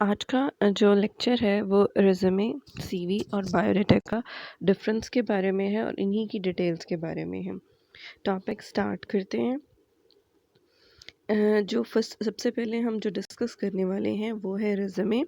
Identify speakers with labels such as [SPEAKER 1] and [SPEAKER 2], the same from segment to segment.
[SPEAKER 1] आज का जो लेक्चर है वो रिज्यूमे, सीवी और बायोडाटा का डिफरेंस के बारे में है और इन्हीं की डिटेल्स के बारे में है। टॉपिक स्टार्ट करते हैं। जो फर्स्ट सबसे पहले हम जो डिस्कस करने वाले हैं वो है रिज्यूमे।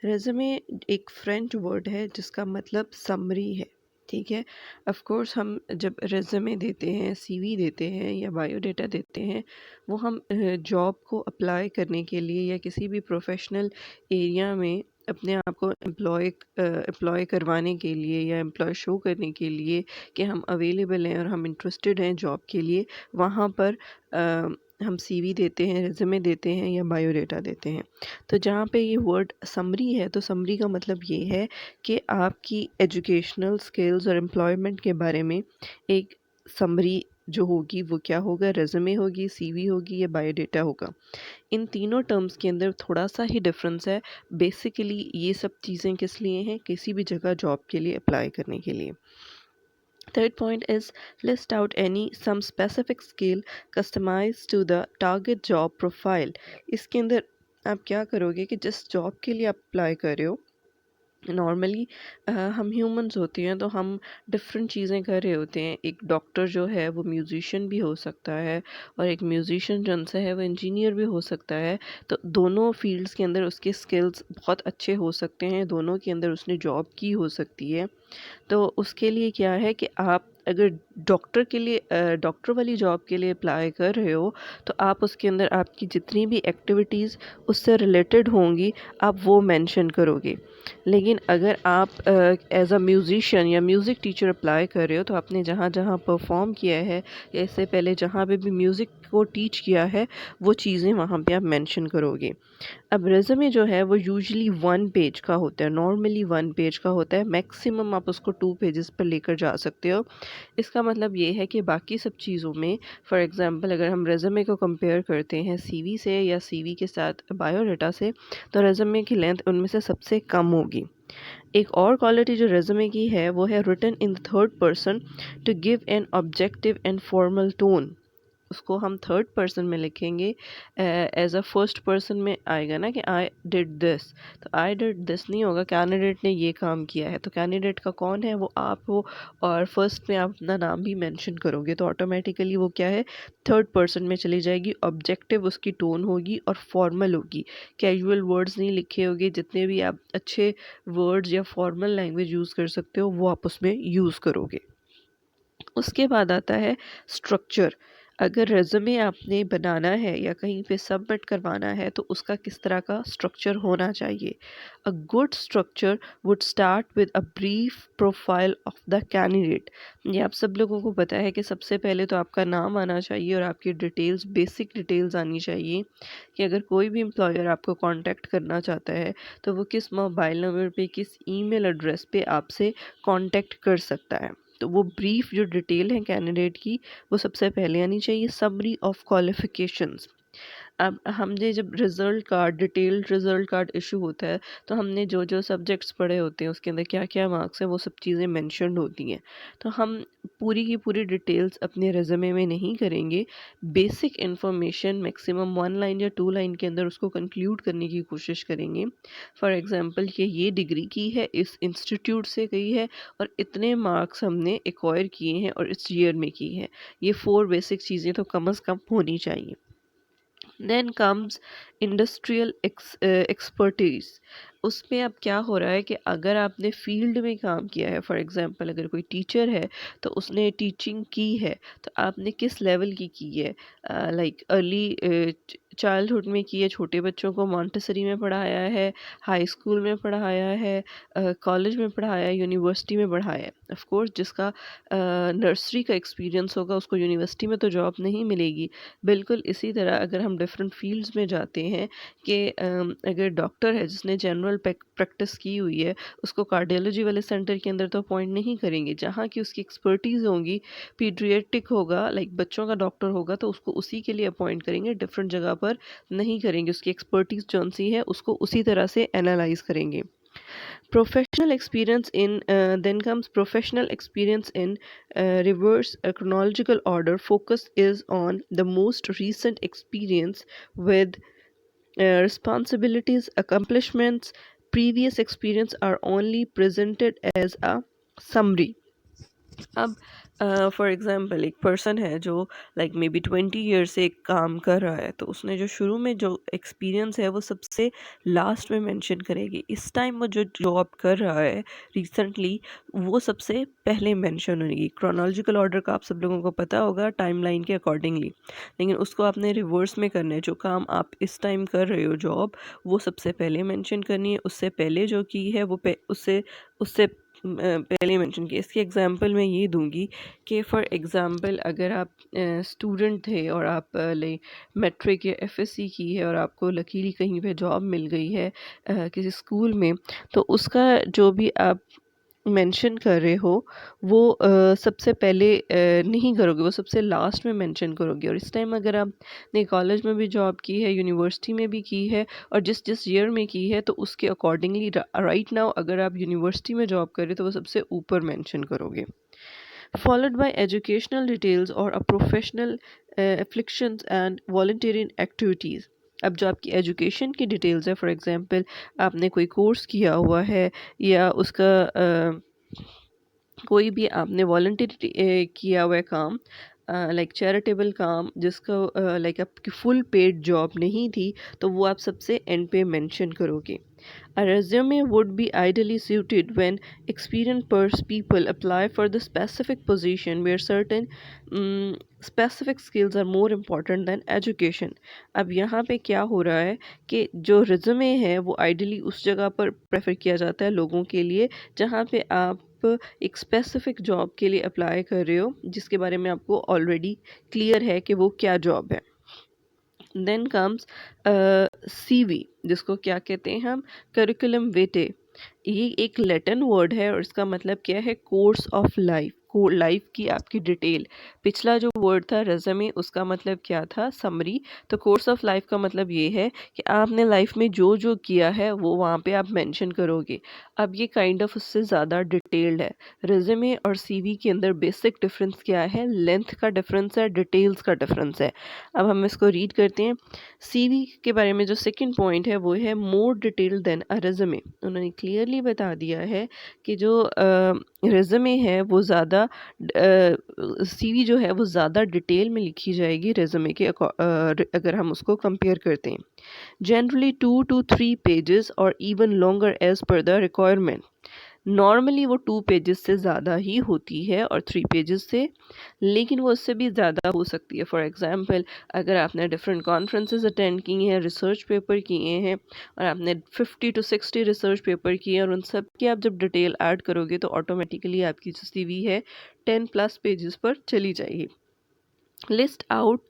[SPEAKER 1] रिज्यूमे एक फ्रेंच वर्ड है जिसका मतलब समरी है। ठीक है। ऑफ कोर्स हम जब रिज्यूमे देते हैं, सीवी देते हैं या बायोडाटा देते हैं, वो हम जॉब को अप्लाई करने के लिए या किसी भी प्रोफेशनल एरिया में अपने आप को एम्प्लॉय करवाने के लिए या एम्प्लॉय शो करने के लिए कि हम अवेलेबल हैं और हम इंटरेस्टेड हैं जॉब के लिए, वहाँ पर हम सीवी देते हैं, रिज्यूमे देते हैं या बायोडाटा देते हैं। तो जहाँ पे ये वर्ड समरी है, तो समरी का मतलब ये है कि आपकी एजुकेशनल स्किल्स और एम्प्लॉयमेंट के बारे में एक समरी जो होगी वो क्या होगा, रेज्यूमे होगी, सीवी होगी या बायोडाटा होगा। इन तीनों टर्म्स के अंदर थोड़ा सा ही डिफरेंस है। बेसिकली ये सब चीज़ें किस लिए हैं, किसी भी जगह जॉब के लिए अप्लाई करने के लिए। Third point is list out some specific skill customized to the target job profile। इसके अंदर आप क्या करोगे कि जिस जॉब के लिए आप अप्लाई कर रहे हो, नॉर्मली हम ह्यूमंस होते हैं तो हम डिफरेंट चीज़ें कर रहे होते हैं। एक डॉक्टर जो है वो म्यूजिशियन भी हो सकता है और एक म्यूजिशियन जन से है वो इंजीनियर भी हो सकता है। तो दोनों फील्ड्स के अंदर उसके स्किल्स बहुत अच्छे हो सकते हैं, दोनों के अंदर उसने जॉब की हो सकती है। तो उसके लिए क्या है कि आप अगर डॉक्टर के लिए डॉक्टर वाली जॉब के लिए अप्लाई कर रहे हो, तो आप उसके अंदर आपकी जितनी भी एक्टिविटीज़ उससे रिलेटेड होंगी आप वो मेंशन करोगे। लेकिन अगर आप एज अ म्यूज़िशियन या म्यूज़िक टीचर अप्लाई कर रहे हो, तो आपने जहाँ जहाँ परफॉर्म किया है या इससे पहले जहाँ पे भी म्यूज़िक को टीच किया है वो चीज़ें वहाँ पे आप मेंशन करोगे। अब रेज़्यूमे जो है वो यूजुअली 1 पेज का होता है, नॉर्मली 1 पेज का होता है। मैक्सिमम आप उसको 2 पेजेस पर लेकर जा सकते हो। इसका मतलब ये है कि बाकी सब चीज़ों में, फॉर एग्ज़ाम्पल अगर हम रेज़्यूमे को कंपेयर करते हैं सीवी से या सीवी के साथ बायोडाटा से, तो रेज़्यूमे की लेंथ उनमें से सबसे कम होगी। एक और क्वालिटी जो रेज़्यूमे की है वो है written in the third person to give an objective and formal tone. उसको हम थर्ड पर्सन में लिखेंगे, एज अ फर्स्ट पर्सन में आएगा ना कि आई डिड दिस। तो आई डिड दिस नहीं होगा, कैंडिडेट ने ये काम किया है। तो कैंडिडेट का कौन है, वो आप हो, और फर्स्ट में आप अपना नाम भी मेंशन करोगे तो ऑटोमेटिकली वो क्या है, थर्ड पर्सन में चली जाएगी। ऑब्जेक्टिव उसकी टोन होगी और फॉर्मल होगी, कैजुअल वर्ड्स नहीं लिखे होंगे। जितने भी आप अच्छे वर्ड्स या फॉर्मल लैंग्वेज यूज़ कर सकते हो वो आप उसमें यूज़ करोगे। उसके बाद आता है स्ट्रक्चर। अगर रेज़्यूमे आपने बनाना है या कहीं पे सबमिट करवाना है तो उसका किस तरह का स्ट्रक्चर होना चाहिए। A good structure would start with a brief profile of the candidate. ये आप सब लोगों को पता है कि सबसे पहले तो आपका नाम आना चाहिए और आपकी डिटेल्स, बेसिक डिटेल्स आनी चाहिए कि अगर कोई भी एम्प्लॉयर आपको कांटेक्ट करना चाहता है तो वो किस मोबाइल नंबर पे, किस ईमेल एड्रेस पे आपसे कांटेक्ट कर सकता है। तो वो ब्रीफ जो डिटेल है कैंडिडेट की वो सबसे पहले आनी चाहिए। Summary of qualifications. अब हमने जब result card, detailed result card issue होता है तो हमने जो जो सब्जेक्ट्स पढ़े होते हैं उसके अंदर क्या क्या मार्क्स हैं वो सब चीज़ें मेंशन्ड होती हैं। तो हम पूरी की पूरी डिटेल्स अपने रिज्यूमे में नहीं करेंगे। बेसिक इन्फॉर्मेशन मैक्सिमम 1 लाइन या 2 लाइन के अंदर उसको कंक्लूड करने की कोशिश करेंगे। फॉर एग्जांपल कि ये डिग्री की है, इस इंस्टीट्यूट से गई है और इतने मार्क्स हमने एक्वायर किए हैं और इस ईयर में की है। ये 4 बेसिक चीज़ें तो कम से कम होनी चाहिए। Then comes industrial expertise. उसमें अब क्या हो रहा है कि अगर आपने फील्ड में काम किया है, फॉर एग्जांपल अगर कोई टीचर है तो उसने टीचिंग की है, तो आपने किस लेवल की है। लाइक अर्ली चाइल्डहुड में की है, छोटे बच्चों को मॉन्टेसरी में पढ़ाया है, हाई स्कूल में पढ़ाया है, कॉलेज में पढ़ाया है, यूनिवर्सिटी में पढ़ाया है। ऑफ कोर्स जिसका नर्सरी का एक्सपीरियंस होगा उसको यूनिवर्सिटी में तो जॉब नहीं मिलेगी। बिल्कुल इसी तरह अगर हम डिफरेंट फील्ड्स में जाते हैं कि अगर डॉक्टर है जिसने जनरल प्रैक्टिस की हुई है, उसको कार्डियोलॉजी वाले सेंटर के अंदर तो अपॉइंट नहीं करेंगे। जहाँ की उसकी एक्सपर्टीज़ होंगी, पीडियाट्रिक होगा, लाइक बच्चों का डॉक्टर होगा, तो उसको उसी के लिए अपॉइंट करेंगे, डिफरेंट जगह पर नहीं करेंगे। उसकी एक्सपर्टीज़ जौन सी है उसको उसी तरह से एनालाइज करेंगे। Professional experience in then comes professional experience in reverse chronological order. Focus is on the most recent experience with responsibilities, accomplishments, previous experience are only presented as a summary. अब for example एक person है जो like may be 20 year से एक काम कर रहा है, तो उसने जो शुरू में जो एक्सपीरियंस है वो सबसे लास्ट में मेंशन करेगी। इस टाइम वो जो जॉब कर रहा है रिसेंटली, वो सबसे पहले मेंशन होगी। क्रोनोलॉजिकल ऑर्डर का आप सब लोगों को पता होगा, टाइमलाइन के अकॉर्डिंगली, लेकिन उसको आपने रिवर्स में करना है। जो काम आप इस टाइम कर रहे हो जॉब, वो सबसे पहले मेंशन करनी है। उससे पहले जो की है वो उससे उससे पहले मेंशन किया। इसकी एग्जांपल मैं ये दूंगी कि फॉर एग्जांपल अगर आप स्टूडेंट थे और आप लाइक मैट्रिक या एफएससी की है और आपको लकीली कहीं पे जॉब मिल गई है किसी स्कूल में, तो उसका जो भी आप मेंशन कर रहे हो वो सबसे पहले नहीं करोगे, वो सबसे लास्ट में मेंशन करोगे। और इस टाइम अगर आपने कॉलेज में भी जॉब की है, यूनिवर्सिटी में भी की है, और जिस जिस ईयर में की है, तो उसके अकॉर्डिंगली राइट नाउ अगर आप यूनिवर्सिटी में जॉब कर रहे हो तो वो सबसे ऊपर मेंशन करोगे। फॉलोड बाय एजुकेशनल डिटेल्स और a professional afflictions and volunteering activities. अब जो आपकी एजुकेशन की डिटेल्स है, फॉर एग्जांपल आपने कोई कोर्स किया हुआ है या उसका कोई भी आपने वॉलंटियर किया हुआ है काम, लाइक चैरिटेबल काम जिसका लाइक आपकी फुल पेड जॉब नहीं थी, तो वो आप सबसे एंड पे मेंशन करोगे। A resume would be ideally suited when experienced people apply for the specific position where certain specific skills are more important than education. अब यहाँ पे क्या हो रहा है कि जो रिज्यूमे है वो आइडियली उस जगह पर प्रेफर किया जाता है लोगों के लिए जहाँ पे आप एक स्पेसिफिक जॉब के लिए अप्लाई कर रहे हो, जिसके बारे में आपको ऑलरेडी क्लियर है कि वो क्या जॉब है। देन कम्स सीवी, जिसको क्या कहते हैं हम, करिकुलम विटे। ये एक लैटिन वर्ड है और इसका मतलब क्या है, कोर्स ऑफ लाइफ, लाइफ की आपकी डिटेल। पिछला जो वर्ड था रेज़्यूमे, उसका मतलब क्या था, समरी। तो कोर्स ऑफ लाइफ का मतलब ये है कि आपने लाइफ में जो जो किया है वो वहाँ पे आप मेंशन करोगे। अब ये काइंड ऑफ उससे ज़्यादा डिटेल्ड है। रेज़्यूमे और सीवी के अंदर बेसिक डिफरेंस क्या है, लेंथ का डिफरेंस है, डिटेल्स का डिफरेंस है। अब हम इसको रीड करते हैं। सीवी के बारे में जो सेकंड पॉइंट है वो है मोर डिटेल देन अ रेज़्यूमे। उन्होंने क्लियरली बता दिया है कि जो रेज़्यूमे है वो ज़्यादा, सीवी जो है वो ज़्यादा डिटेल में लिखी जाएगी रेज़्यूमे के अगर हम उसको कंपेयर करते हैं। जनरली 2 to 3 pages और even longer as per the requirement. Normally वो 2 पेजेस से ज़्यादा ही होती है और 3 पेजेस से, लेकिन वो उससे भी ज़्यादा हो सकती है। फॉर एग्ज़ाम्पल अगर आपने डिफरेंट कॉन्फ्रेंसेस अटेंड की हैं, रिसर्च पेपर किए हैं और आपने 50 to 60 रिसर्च पेपर किए हैं और उन सब की आप जब डिटेल ऐड करोगे तो ऑटोमेटिकली आपकी जो सीवी है 10+ पेजेस पर चली जाएगी। लिस्ट आउट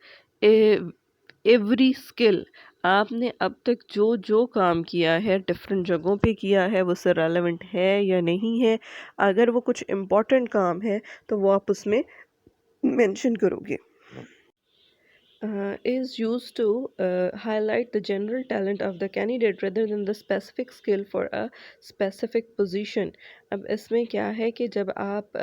[SPEAKER 1] एवरी स्किल, आपने अब तक जो जो काम किया है डिफरेंट जगहों पे किया है वो उससे रेलेवेंट है या नहीं है। अगर वो कुछ इम्पोर्टेंट काम है तो वो आप उसमें मेंशन करोगे। Is used to highlight the general talent of the candidate rather than the specific skill for a specific position. अब इसमें क्या है कि जब आप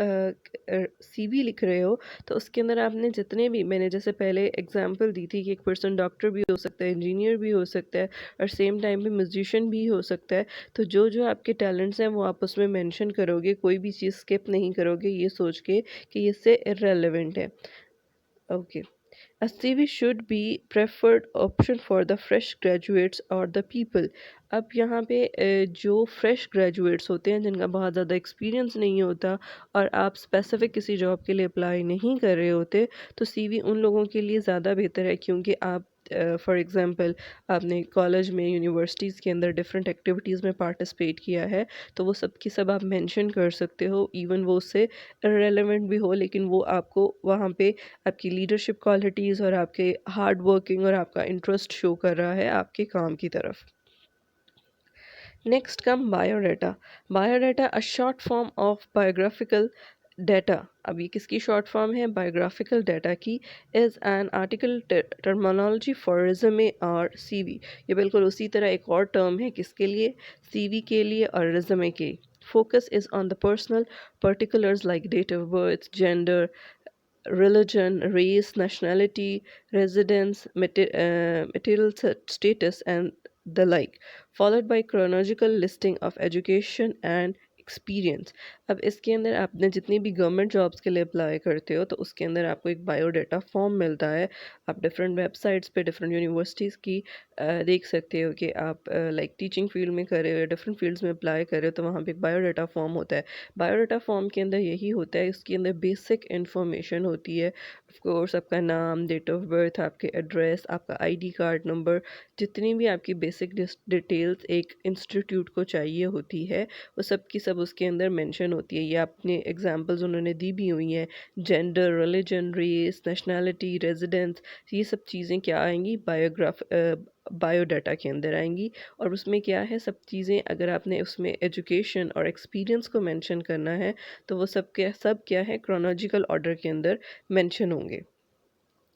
[SPEAKER 1] सीवी लिख रहे हो तो उसके अंदर आपने जितने भी, मैंने जैसे पहले एग्जांपल दी थी कि एक पर्सन डॉक्टर भी हो सकता है, इंजीनियर भी हो सकता है और सेम टाइम पे म्यूजिशियन भी हो सकता है। तो जो जो आपके टैलेंट्स हैं वो आप उसमें मेंशन करोगे, कोई भी चीज़ स्किप नहीं करोगे ये सोच के कि ये इससे इररेलेवेंट है। Okay. A CV should be preferred option for the fresh graduates or the people. अब यहाँ पे जो फ्रेश ग्रेजुएट्स होते हैं जिनका बहुत ज़्यादा एक्सपीरियंस नहीं होता और आप स्पेसिफिक किसी जॉब के लिए अप्लाई नहीं कर रहे होते, तो सीवी उन लोगों के लिए ज़्यादा बेहतर है, क्योंकि आप फॉर एग्ज़ाम्पल आपने कॉलेज में, यूनिवर्सिटीज़ के अंदर डिफरेंट एक्टिविटीज़ में पार्टिसिपेट किया है, तो वो सब की सब आप मेंशन कर सकते हो, इवन वो उससे रेलेवेंट भी हो, लेकिन वो आपको वहाँ पे आपकी लीडरशिप क्वालिटीज़ और आपके हार्ड वर्किंग और आपका इंटरेस्ट शो कर रहा है आपके काम की तरफ। Next come biodata. Biodata a short form of biographical data. अब ये किसकी शॉर्ट फॉर्म है, बायोग्राफिकल डाटा की। Is an article terminology for resume और सीवी। ये बिल्कुल उसी तरह एक और टर्म है किसके लिए, सीवी के लिए और रिज्यूमे के। Focus is on the personal particulars like date of birth, gender, religion, race, nationality, residence, material status, and the like, followed by chronological listing of education and experience. अब इसके अंदर आपने जितनी भी गवर्नमेंट जॉब्स के लिए apply करते हो तो उसके अंदर आपको एक बायोडाटा फॉर्म मिलता है। आप डिफरेंट वेबसाइट्स पे डिफरेंट यूनिवर्सिटीज़ की देख सकते हो कि आप लाइक टीचिंग फील्ड में कर रहे हो या डिफरेंट फील्ड्स में अप्लाई कर रहे हो तो वहाँ पे एक बायोडाटा फॉर्म होता है। बायोडाटा फॉर्म के अंदर यही होता है, इसके अंदर बेसिक इन्फॉर्मेशन होती है। ऑफ कोर्स आपका नाम, डेट ऑफ बर्थ, आपके एड्रेस, आपका आईडी कार्ड नंबर, जितनी भी आपकी बेसिक डिटेल्स एक इंस्टीट्यूट को चाहिए होती है वो सब की सब उसके अंदर मेंशन होती है। ये आपने एग्जांपल्स उन्होंने दी भी हुई हैं, gender, religion, race, nationality, residence, ये सब चीज़ें क्या आएंगी बायोडाटा के अंदर आएंगी। और उसमें क्या है, सब चीज़ें अगर आपने उसमें एजुकेशन और एक्सपीरियंस को मेंशन करना है तो वो सब क्या है क्रोनोलॉजिकल ऑर्डर के अंदर मेंशन होंगे।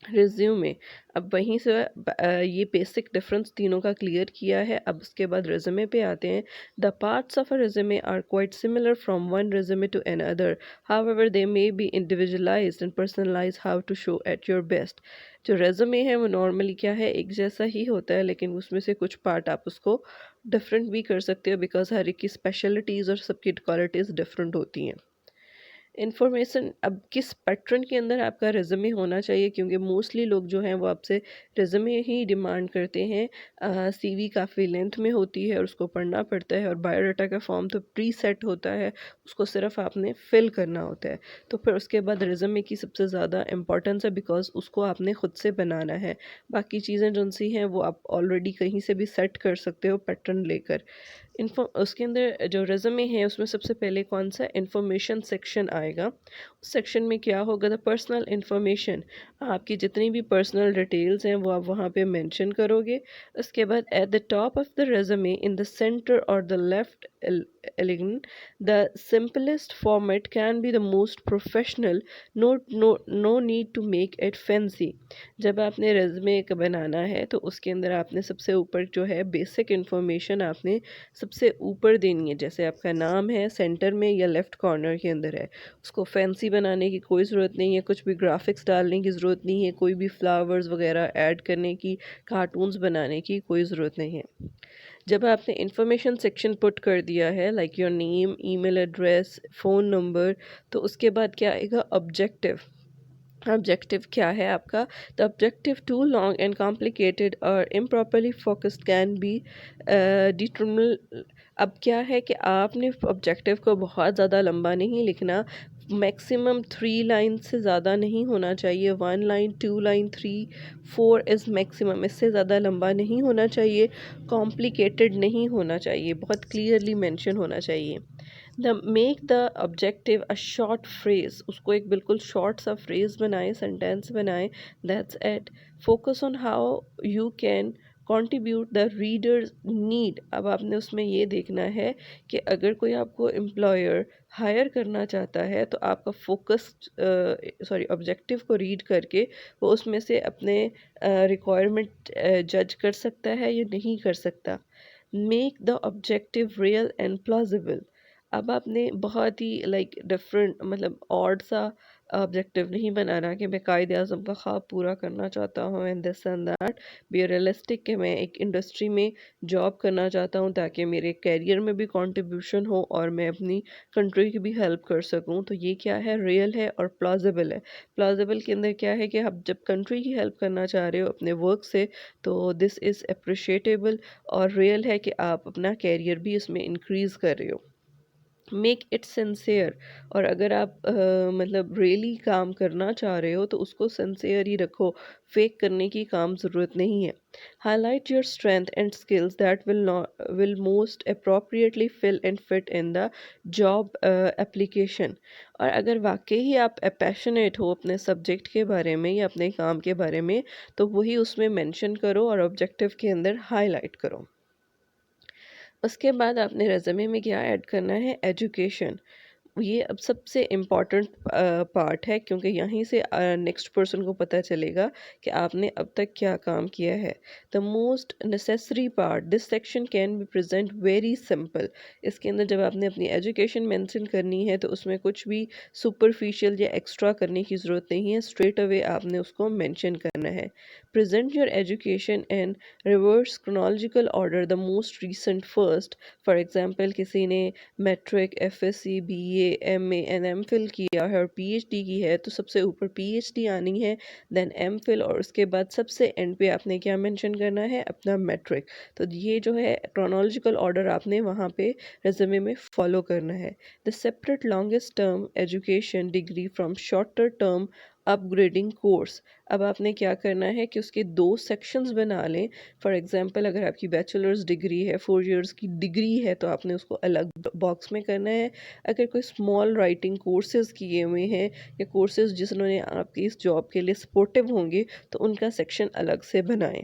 [SPEAKER 1] रिज्यूमे, अब वहीं से ये बेसिक डिफरेंस तीनों का क्लियर किया है। अब उसके बाद रिज्यूमे पे आते हैं। The parts of a resume are quite similar from one resume to another, however they may be individualized and personalize how to show at your best. जो रेज्यूमे है वो नॉर्मली क्या है, एक जैसा ही होता है, लेकिन उसमें से कुछ पार्ट आप उसको डिफरेंट भी कर सकते हो बिकॉज हर एक की स्पेशलिटीज़ और सबकी क्वालिटीज़ डिफरेंट होती हैं। इन्फॉर्मेशन, अब किस पैटर्न के अंदर आपका रिज्यूमे होना चाहिए, क्योंकि मोस्टली लोग जो हैं वो आपसे रिज्यूमे ही डिमांड करते हैं। सीवी काफ़ी लेंथ में होती है और उसको पढ़ना पड़ता है, और बायोडाटा का फॉर्म तो प्री सेट होता है, उसको सिर्फ आपने फिल करना होता है। तो फिर उसके बाद रिज्यूमे की सबसे ज़्यादा इंपॉर्टेंस है बिकॉज उसको आपने खुद से बनाना है। बाकी चीज़ें जो सी हैं वो आप ऑलरेडी कहीं से भी सेट कर सकते हो पैटर्न लेकर। इन्फो उसके अंदर जो रेज़्यूमे है उसमें सबसे पहले कौन सा इन्फॉर्मेशन सेक्शन आएगा। उस सेक्शन में क्या होगा, द पर्सनल इन्फॉर्मेशन, आपकी जितनी भी पर्सनल डिटेल्स हैं वो आप वहाँ पे मेंशन करोगे। उसके बाद at the top of the resume in the centre और the left elegant, the simplest format can be the most professional, no need to make it fancy। जब आपने रेज़्यूमे बनाना है तो उसके अंदर आपने सबसे ऊपर जो है बेसिक इन्फॉर्मेशन आपने सबसे ऊपर देनी है। जैसे आपका नाम है सेंटर में या लेफ़्ट कॉर्नर के अंदर है, उसको फैंसी बनाने की कोई ज़रूरत नहीं है, कुछ भी ग्राफिक्स डालने की ज़रूरत नहीं है, कोई भी फ्लावर्स वगैरह ऐड करने की, कार्टून्स बनाने की कोई ज़रूरत नहीं है। जब आपने इन्फॉर्मेशन सेक्शन पुट कर दिया है like your name, email address, phone number, तो उसके बाद क्या आएगा, ऑब्जेक्टिव। ऑब्जेक्टिव क्या है आपका, the objective too long and complicated और improperly focused can be determine. अब क्या है कि आपने ऑब्जेक्टिव को बहुत ज़्यादा लंबा नहीं लिखना, मैक्सिमम 3 लाइन से ज़्यादा नहीं होना चाहिए, 1 लाइन, 2 लाइन, 3, 4 इज़ मैक्सिमम, इससे ज़्यादा लंबा नहीं होना चाहिए, कॉम्प्लिकेटेड नहीं होना चाहिए, बहुत क्लियरली मेंशन होना चाहिए। The make the objective a short phrase, उसको एक बिल्कुल शॉर्ट सा फ्रेज बनाए, सेंटेंस बनाए, that's it. Focus on how you can contribute the readers need. अब आपने उसमें ये देखना है कि अगर कोई आपको एम्प्लॉयर हायर करना चाहता है तो आपका फोकस ऑब्जेक्टिव को रीड करके वो उसमें से अपने रिक्वायरमेंट जज कर सकता है या नहीं कर सकता। Make the objective real and plausible. अब आपने बहुत ही लाइक डिफरेंट मतलब ऑड सा ऑब्जेक्टिव नहीं बनाना कि मैं कायद आज़म का ख्वाब पूरा करना चाहता हूँ and this and that. Be realistic कि मैं एक इंडस्ट्री में जॉब करना चाहता हूँ ताकि मेरे कैरियर में भी कंट्रीब्यूशन हो और मैं अपनी कंट्री की भी हेल्प कर सकूँ। तो ये क्या है, रियल है और प्लॉजिबल है। प्लॉजिबल के अंदर क्या है कि आप जब कंट्री की हेल्प करना चाह रहे हो अपने वर्क से तो दिस इज़ अप्रिशिएटेबल, और रियल है कि आप अपना कैरियर भी इसमें इंक्रीज़ कर रहे हो। मेक इट सिंसियर, और अगर आप मतलब रियली काम करना चाह रहे हो तो उसको सिंसियर ही रखो, फेक करने की काम ज़रूरत नहीं है। Highlight your strength and skills that will most appropriately fill and fit in the job application. और अगर वाकई ही आप पैशनेट हो अपने सब्जेक्ट के बारे में या अपने काम के बारे में तो वही उसमें मेंशन करो और ऑब्जेक्टिव के अंदर हाईलाइट करो। उसके बाद आपने रेज़्यूमे में क्या ऐड करना है, एजुकेशन। ये अब सबसे इम्पॉर्टेंट पार्ट है, क्योंकि यहीं से नेक्स्ट पर्सन को पता चलेगा कि आपने अब तक क्या काम किया है। The most necessary part, this section can be present very simple. इसके अंदर जब आपने अपनी एजुकेशन मेंशन करनी है तो उसमें कुछ भी सुपरफिशियल या एक्स्ट्रा करने की ज़रूरत नहीं है, स्ट्रेट अवे आपने उसको मेंशन करना है। Present your education in reverse chronological order, the most recent first. For example किसी ने matric, FSc, BA, MA and MPhil किया है और पीएचडी की है, तो सबसे ऊपर पीएचडी आनी है, देन एमफिल, और उसके बाद सबसे एंड पे आपने क्या मेंशन करना है, अपना मैट्रिक। तो ये जो है क्रोनोलॉजिकल ऑर्डर आपने वहाँ पे रेज्यूमे में फॉलो करना है। The separate longest term education degree from shorter term upgrading course. अब आपने क्या करना है कि उसके दो सेक्शंस बना लें। फॉर एग्जांपल अगर आपकी बैचलर्स डिग्री है, 4 इयर्स की डिग्री है, तो आपने उसको अलग बॉक्स में करना है। अगर कोई स्मॉल राइटिंग कोर्सेज किए हुए हैं या कोर्सेज जिन्होंने आपकी इस जॉब के लिए सपोर्टिव होंगे, तो उनका सेक्शन अलग से बनाएं।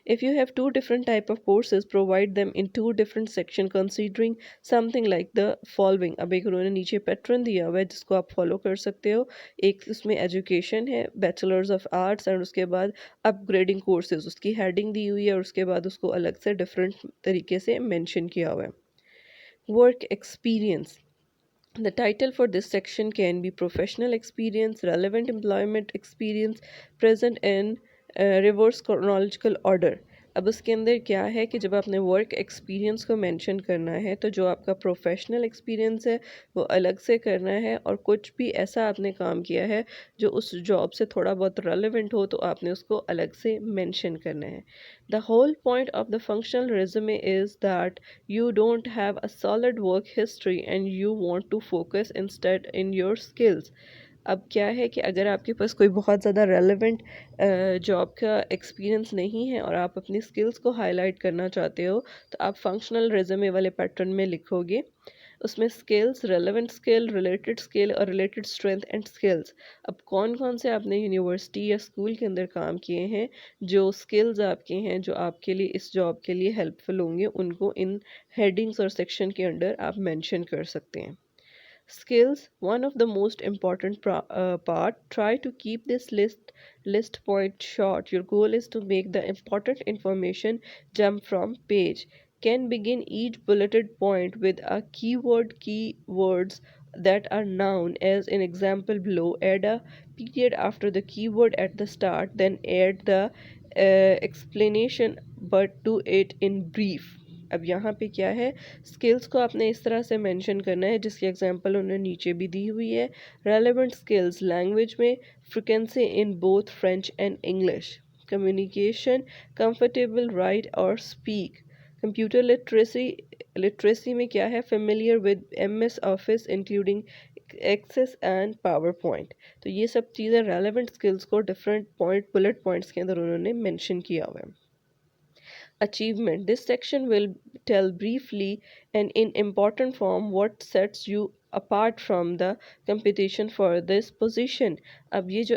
[SPEAKER 1] If you have two different type of courses, provide them in two different section considering something like the following। अब एक उन्होंने नीचे पैटर्न दिया हुआ है जिसको आप फॉलो कर सकते हो। एक उसमें एजुकेशन है, बैचलर्स ऑफ आर्ट्स, एंड उसके बाद अपग्रेडिंग कोर्सेज, उसकी हेडिंग दी हुई है और उसके बाद उसको अलग से डिफरेंट तरीके से मेंशन किया हुआ है। Work experience, the title for this section can be professional experience, relevant employment experience, present in reverse chronological order। अब उसके अंदर क्या है कि जब आपने वर्क एक्सपीरियंस को मेंशन करना है तो जो आपका प्रोफेशनल एक्सपीरियंस है वो अलग से करना है, और कुछ भी ऐसा आपने काम किया है जो उस जॉब से थोड़ा बहुत रेलेवेंट हो तो आपने उसको अलग से मेंशन करना है। The whole point of the functional resume is that you don't have a solid work history and you want to focus instead in your skills। अब क्या है कि अगर आपके पास कोई बहुत ज़्यादा रेलेवेंट जॉब का एक्सपीरियंस नहीं है और आप अपनी स्किल्स को हाईलाइट करना चाहते हो, तो आप फंक्शनल रेज्यूमे वाले पैटर्न में लिखोगे। उसमें skills, relevant skill, related skill और रिलेटेड स्ट्रेंथ एंड स्किल्स। अब कौन कौन से आपने यूनिवर्सिटी या स्कूल के अंदर काम किए हैं, जो स्किल्स आपके हैं जो आपके लिए इस जॉब के लिए हेल्पफुल होंगे, उनको इन हेडिंग्स और सेक्शन के अंडर आप मेंशन कर सकते हैं। Skills, one of the most important part. Try to keep this list point short. Your goal is to make the important information jump from page. Can begin each bulleted point with a keywords that are noun, as in example below. Add a period after the keyword at the start, then add the explanation, but do it in brief। अब यहाँ पे क्या है, skills को आपने इस तरह से मेंशन करना है जिसकी एग्जांपल उन्होंने नीचे भी दी हुई है। रेलेवेंट स्किल्स, लैंग्वेज में frequency in both French and English. Communication, comfortable write और स्पीक। कंप्यूटर लिटरेसी, लिटरेसी में क्या है, familiar with MS Office including Access and PowerPoint. तो ये सब चीज़ें रेलेवेंट स्किल्स को डिफरेंट पॉइंट बुलेट पॉइंट्स के अंदर उन्होंने मेंशन किया हुआ है। Achievement. This section will tell briefly and in important form what sets you apart from the competition for this position। अब ये जो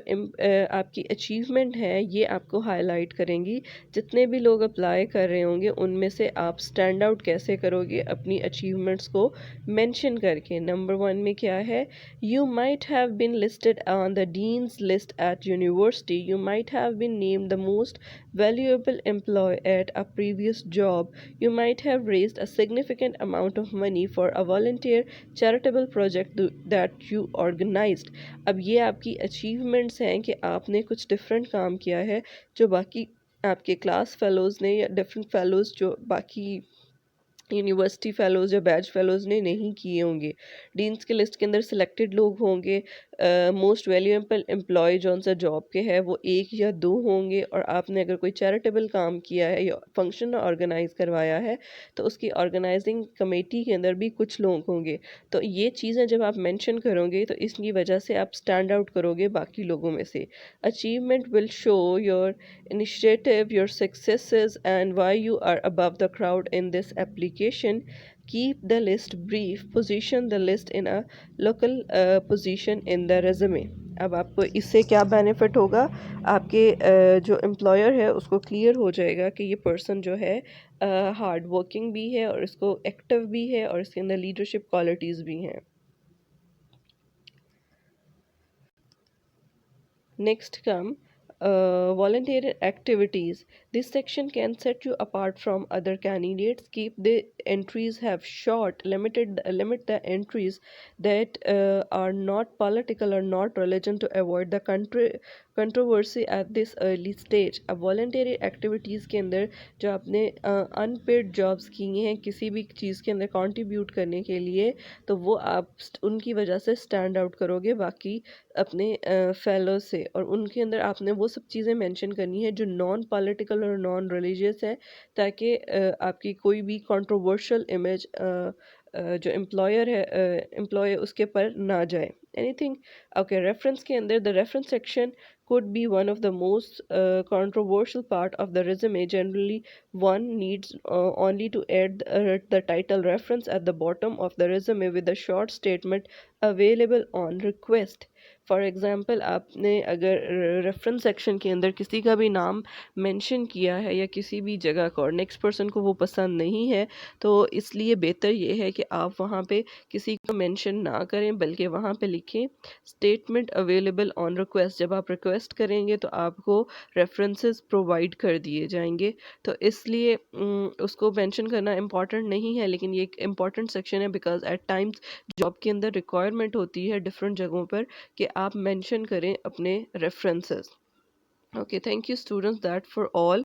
[SPEAKER 1] आपकी अचीवमेंट है ये आपको हाईलाइट करेंगी। जितने भी लोग अप्लाई कर रहे होंगे उनमें से आप स्टैंड आउट कैसे करोगे अपनी अचीवमेंट्स को मेंशन करके। नंबर 1 में क्या है, you might have been listed on the dean's list at university, you might have been named the most valuable employee at a previous job, you might have raised a significant amount of money for a volunteer charitable project that you organized। अब ये आपकी achievements हैं कि आपने कुछ different काम किया है जो बाकी आपके क्लास फेलोज़ ने या डिफरेंट फेलोज़ जो बाकी यूनिवर्सिटी फेलोज़ या बैच फेलोज़ ने नहीं किए होंगे। डीन्स के लिस्ट के अंदर सिलेक्टेड लोग होंगे। मोस्ट वैल्यूएबल एम्प्लॉय जौन सा जॉब के है वो 1 या 2 होंगे, और आपने अगर कोई चैरिटेबल काम किया है या फंक्शन ऑर्गेनाइज करवाया है तो उसकी ऑर्गेनाइजिंग कमेटी के अंदर भी कुछ लोग होंगे। तो ये चीज़ें जब आप मेंशन करोगे तो इसकी वजह से आप स्टैंड आउट करोगे बाकी लोगों में से। Achievement will show your initiative, your successes, and why you are above the crowd in this application. Keep the list brief. Position the list in a local position in the resume। अब आपको इससे क्या benefit होगा, आपके जो employer है उसको clear हो जाएगा कि ये पर्सन जो है हार्ड वर्किंग भी है और इसको एक्टिव भी है और इसके अंदर लीडरशिप क्वालिटीज़ भी हैं। Next come volunteer activities. This section can set you apart from other candidates. Keep the entries have short, limit the entries that are not political or not religion to avoid the controversy at this early stage. अब voluntary activities के अंदर जो आपने unpaid jobs किए हैं किसी भी चीज़ के अंदर कंट्रीब्यूट करने के लिए, तो वो आप उनकी वजह से स्टैंड आउट करोगे बाकी अपने फेलो से, और उनके अंदर आपने वो सब चीज़ें मेंशन करनी है जो नॉन पॉलिटिकल और नॉन रिलीजियस है, ताकि आपकी कोई भी कंट्रोवर्शियल इमेज जो एम्प्लॉयर है एम्प्लॉय उसके पर ना जाए एनीथिंग। ओके, रेफरेंस के अंदर the reference section could be one of the most controversial part of the resume. Generally, one needs only to add the title reference at the bottom of the resume with a short statement available on request. For example आपने अगर reference section के अंदर किसी का भी नाम mention किया है या किसी भी जगह का और नेक्स्ट पर्सन को वो पसंद नहीं है, तो इसलिए बेहतर ये है कि आप वहाँ पे किसी को मेंशन ना करें बल्कि वहाँ पे लिखें स्टेटमेंट अवेलेबल ऑन रिक्वेस्ट। जब आप रिक्वेस्ट करेंगे तो आपको रेफरेंसेस प्रोवाइड कर दिए जाएंगे, तो इसलिए उसको मेंशन करना इम्पॉर्टेंट नहीं है, लेकिन ये एक इम्पॉर्टेंट सेक्शन है बिकॉज एट टाइम्स जॉब के अंदर रिक्वायरमेंट होती है डिफरेंट जगहों पर कि आप मेंशन करें अपने references. Okay, thank you students, that for all.